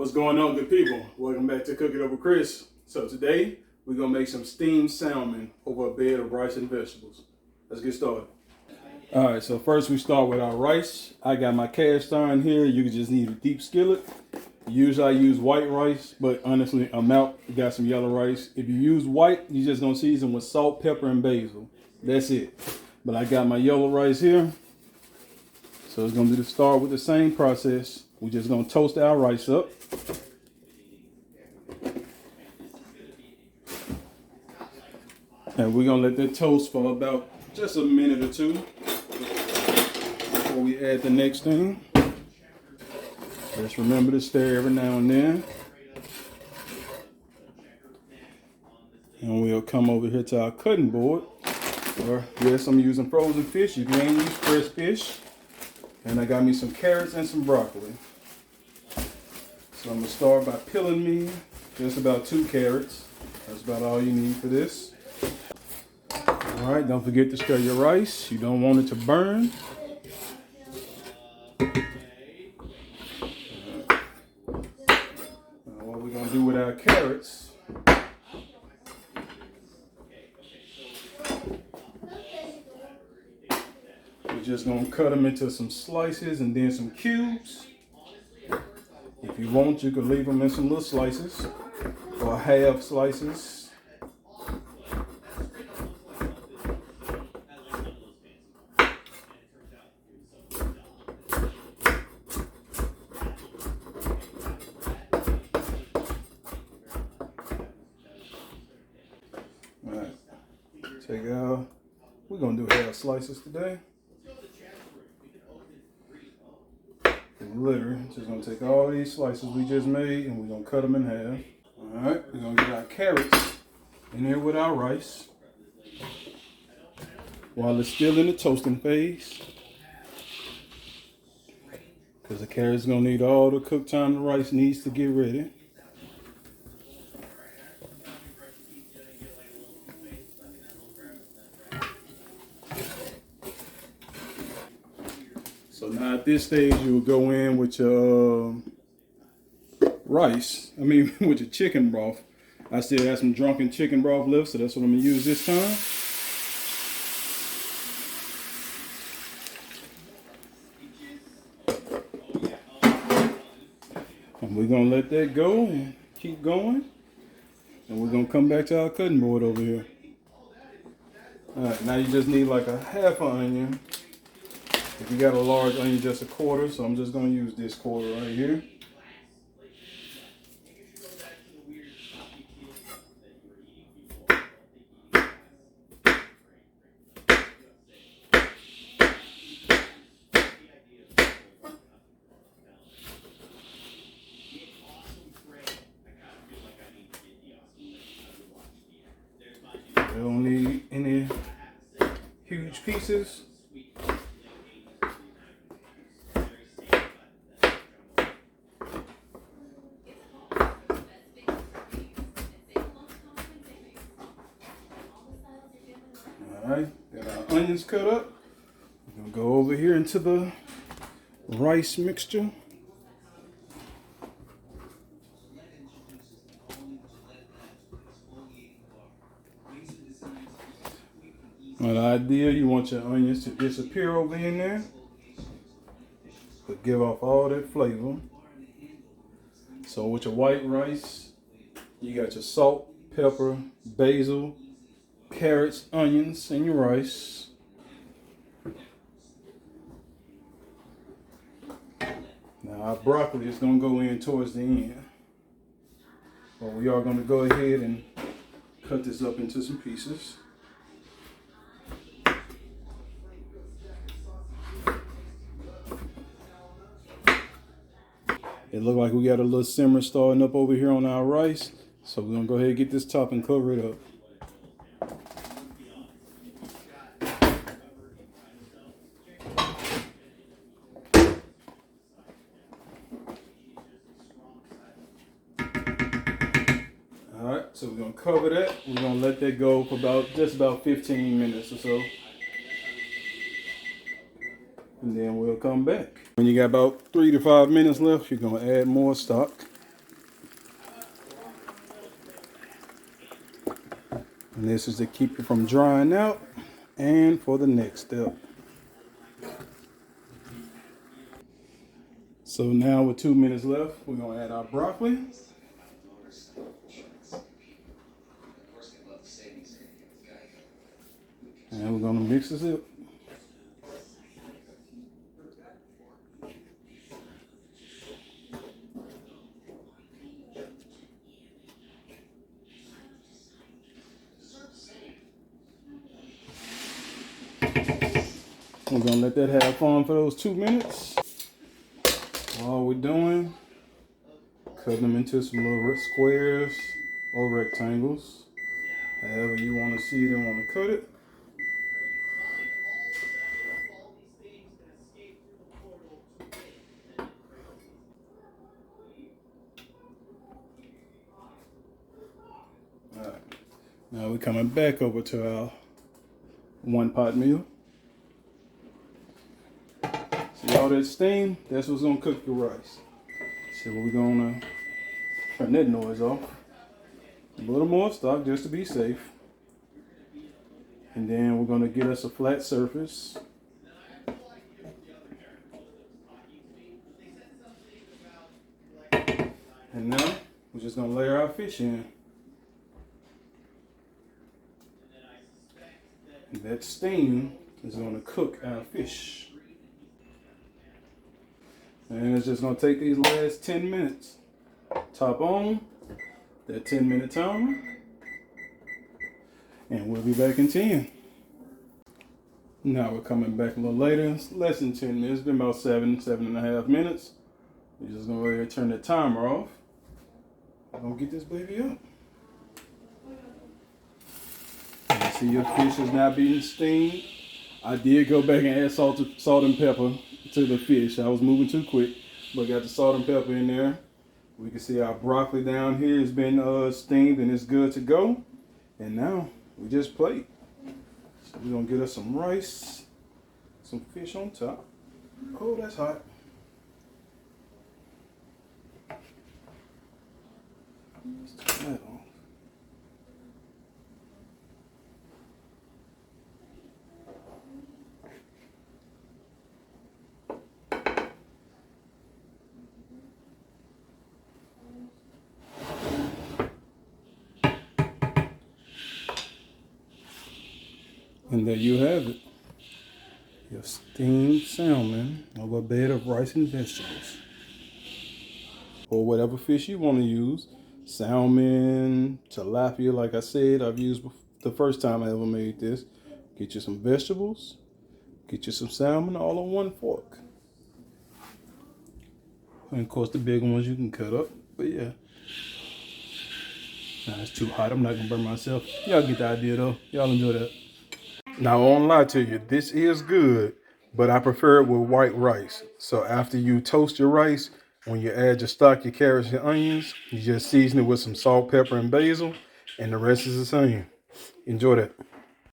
What's going on, good people? Welcome back to Cook It Over Chris. So today we're gonna make some steamed salmon over a bed of rice and vegetables. Let's get started. All right, so first we start with our rice. I got my cast iron here. You can just need a deep skillet. Usually I use white rice, but honestly I'm out. You got some yellow rice. If you use white, you're just gonna season with salt, pepper, and basil. That's it. But I got my yellow rice here. So it's gonna be to start with the same process. We're just gonna toast our rice up. And we're gonna let that toast for about just a minute or two before we add the next thing. Just remember to stir every now and then. And we'll come over here to our cutting board. Or yes, I'm using frozen fish. You can use fresh fish. And I got me some carrots and some broccoli. So I'm gonna start by peeling me just about 2 carrots. That's about all you need for this. All right, don't forget to stir your rice. You don't want it to burn. Now what we're gonna do with our carrots, we're just gonna cut them into some slices and then some cubes. If you want, you could leave them in some little slices or half slices. Alright, take out, we're gonna do half slices today. Literally, just gonna take all these slices we just made and we're gonna cut them in half. Alright, we're gonna get our carrots in here with our rice while it's still in the toasting phase. Because the carrots gonna need all the cook time the rice needs to get ready. So now at this stage, you will go in with your rice. With your chicken broth. I still have some drunken chicken broth left, so that's what I'm gonna use this time. And we're gonna let that go and keep going. And we're gonna come back to our cutting board over here. All right, now you just need like a half an onion. If you got a large onion, just a quarter, so I'm just going to use this quarter right here. You don't need any huge pieces. Alright, got our onions cut up. We're gonna go over here into the rice mixture. Now the idea, you want your onions to disappear over in there, but give off all that flavor. So with your white rice, you got your salt, pepper, basil, carrots, onions, and your rice. Now our broccoli is going to go in towards the end. But we are going to go ahead and cut this up into some pieces. It looked like we got a little simmer starting up over here on our rice. So we're going to go ahead and get this top and cover it up. Alright, so we're going to cover that. We're going to let that go for just about 15 minutes or so. And then we'll come back. When you got about 3 to 5 minutes left, you're going to add more stock. And this is to keep it from drying out and for the next step. So now with 2 minutes left, we're gonna add our broccoli. And we're gonna mix this up. We're gonna let that have fun for those 2 minutes. All we're doing, cutting them into some little squares or rectangles, however you want to see it and want to cut it. All right. Now we're coming back over to our 1-pot meal. See all that steam? That's what's gonna cook your rice. So we're gonna turn that noise off. A little more stock just to be safe. And then we're gonna get us a flat surface. And now we're just gonna layer our fish in. And that steam is gonna cook our fish. And it's just gonna take these last 10 minutes. Top on that 10-minute timer. And we'll be back in 10. Now we're coming back a little later. It's less than 10 minutes. It's been about 7.5 minutes. We're just gonna go ahead and turn the timer off. I'm gonna get this baby up. You see your fish is now being steamed. I did go back and add salt and pepper to the fish. I was moving too quick, but got the salt and pepper in there. We can see our broccoli down here has been steamed and it's good to go. And now we just plate. So we're gonna get us some rice, some fish on top. Oh, that's hot. Let's turn that on. And there you have it. Your steamed salmon over a bed of rice and vegetables. Or whatever fish you want to use. Salmon, tilapia, like I said, I've used the first time I ever made this. Get you some vegetables. Get you some salmon all on one fork. And of course the big ones you can cut up. But yeah. Nah, it's too hot. I'm not going to burn myself. Y'all get the idea though. Y'all enjoy that. Now, I won't lie to you, this is good, but I prefer it with white rice. So after you toast your rice, when you add your stock, your carrots, your onions, you just season it with some salt, pepper, and basil, and the rest is the same. Enjoy that.